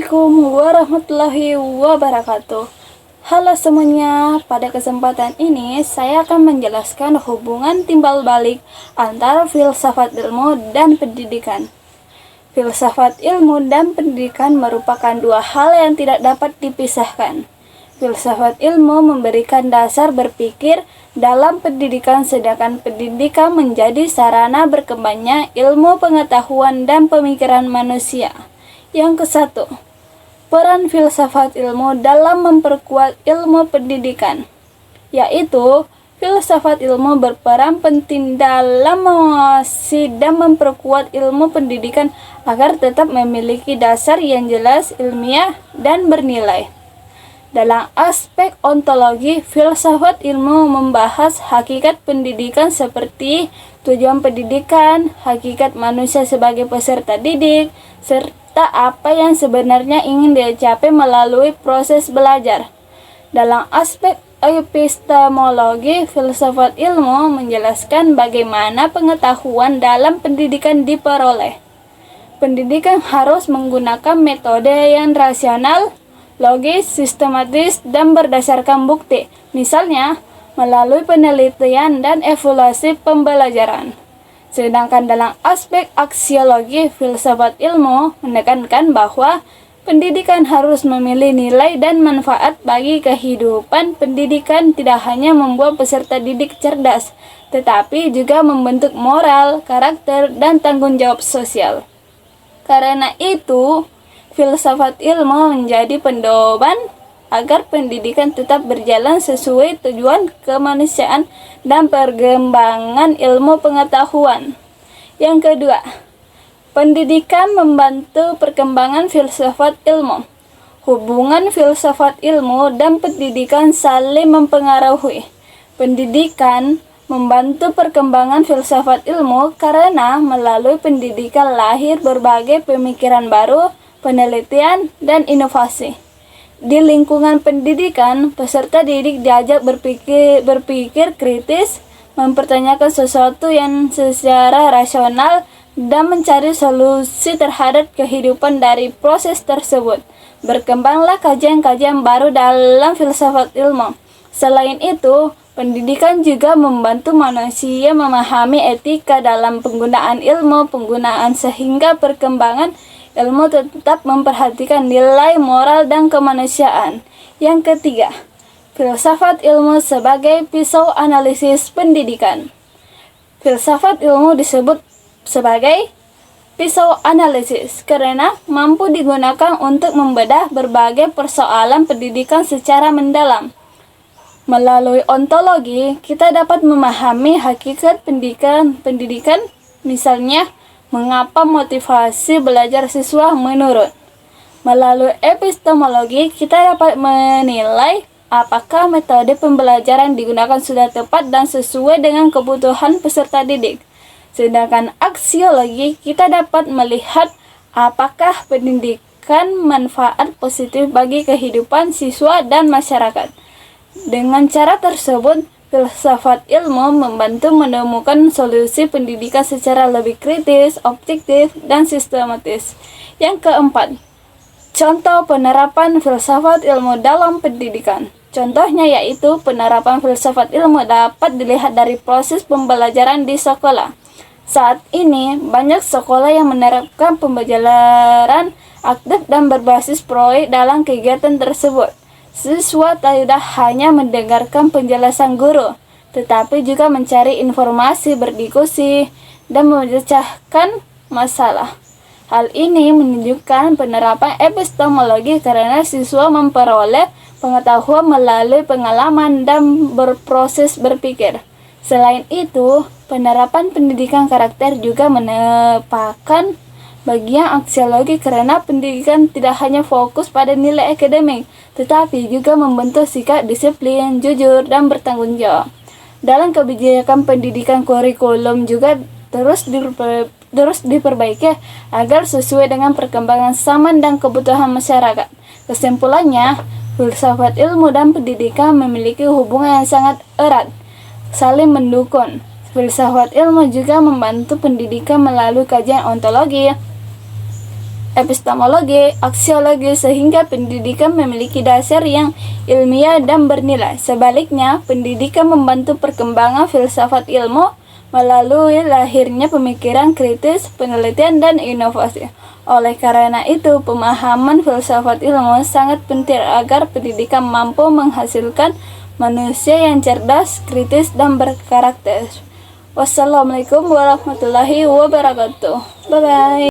Assalamualaikum warahmatullahi wabarakatuh. Halo semuanya, pada kesempatan ini saya akan menjelaskan hubungan timbal balik antara filsafat ilmu dan pendidikan. Filsafat ilmu dan pendidikan merupakan dua hal yang tidak dapat dipisahkan. Filsafat ilmu memberikan dasar berpikir dalam pendidikan, sedangkan pendidikan menjadi sarana berkembangnya ilmu pengetahuan dan pemikiran manusia. Yang ke-1, peran filsafat ilmu dalam memperkuat ilmu pendidikan, yaitu filsafat ilmu berperan penting dalam mengawasi dan memperkuat ilmu pendidikan agar tetap memiliki dasar yang jelas, ilmiah, dan bernilai. Dalam aspek ontologi, filsafat ilmu membahas hakikat pendidikan seperti tujuan pendidikan, hakikat manusia sebagai peserta didik, serta apa yang sebenarnya ingin dicapai melalui proses belajar. Dalam aspek epistemologi, filsafat ilmu menjelaskan bagaimana pengetahuan dalam pendidikan diperoleh. Pendidikan harus menggunakan metode yang rasional, logis, sistematis, dan berdasarkan bukti, misalnya melalui penelitian dan evaluasi pembelajaran. Sedangkan dalam aspek aksiologi, filsafat ilmu menekankan bahwa pendidikan harus memilih nilai dan manfaat bagi kehidupan. Pendidikan tidak hanya membuat peserta didik cerdas, tetapi juga membentuk moral, karakter, dan tanggung jawab sosial. Karena itu, filsafat ilmu menjadi pedoman agar pendidikan tetap berjalan sesuai tujuan kemanusiaan dan perkembangan ilmu pengetahuan. Yang kedua, pendidikan membantu perkembangan filsafat ilmu. Hubungan filsafat ilmu dan pendidikan saling mempengaruhi. Pendidikan membantu perkembangan filsafat ilmu karena melalui pendidikan lahir berbagai pemikiran baru, penelitian, dan inovasi. Di lingkungan pendidikan, peserta didik diajak berpikir kritis, mempertanyakan sesuatu yang secara rasional, dan mencari solusi terhadap kehidupan dari proses tersebut. Berkembanglah kajian-kajian baru dalam filsafat ilmu. Selain itu, pendidikan juga membantu manusia memahami etika dalam penggunaan ilmu, sehingga perkembangan ilmu tetap memperhatikan nilai moral dan kemanusiaan. Yang ketiga, filsafat ilmu sebagai pisau analisis pendidikan. Filsafat ilmu disebut sebagai pisau analisis karena mampu digunakan untuk membedah berbagai persoalan pendidikan secara mendalam. Melalui ontologi, kita dapat memahami hakikat pendidikan, misalnya mengapa motivasi belajar siswa menurun. Melalui epistemologi, kita dapat menilai apakah metode pembelajaran digunakan sudah tepat dan sesuai dengan kebutuhan peserta didik. Sedangkan aksiologi, kita dapat melihat apakah pendidikan manfaat positif bagi kehidupan siswa dan masyarakat. Dengan cara tersebut, filsafat ilmu membantu menemukan solusi pendidikan secara lebih kritis, objektif, dan sistematis. Yang keempat, contoh penerapan filsafat ilmu dalam pendidikan. Contohnya yaitu penerapan filsafat ilmu dapat dilihat dari proses pembelajaran di sekolah. Saat ini, banyak sekolah yang menerapkan pembelajaran aktif dan berbasis proyek dalam kegiatan tersebut. Siswa tidak hanya mendengarkan penjelasan guru, tetapi juga mencari informasi, berdiskusi, dan memecahkan masalah. Hal ini menunjukkan penerapan epistemologi karena siswa memperoleh pengetahuan melalui pengalaman dan berproses berpikir. Selain itu, penerapan pendidikan karakter juga merupakan bagian aksiologi karena pendidikan tidak hanya fokus pada nilai akademik, tetapi juga membentuk sikap disiplin, jujur, dan bertanggung jawab. Dalam kebijakan pendidikan, kurikulum juga terus diperbaiki agar sesuai dengan perkembangan zaman dan kebutuhan masyarakat. Kesimpulannya, filsafat ilmu dan pendidikan memiliki hubungan yang sangat erat, saling mendukung. Filsafat ilmu juga membantu pendidikan melalui kajian ontologi, epistemologi, aksiologi, sehingga pendidikan memiliki dasar yang ilmiah dan bernilai. Sebaliknya, pendidikan membantu perkembangan filsafat ilmu melalui lahirnya pemikiran kritis, penelitian, dan inovasi. Oleh karena itu, pemahaman filsafat ilmu sangat penting agar pendidikan mampu menghasilkan manusia yang cerdas, kritis, dan berkarakter. Wassalamualaikum warahmatullahi wabarakatuh. Bye-bye.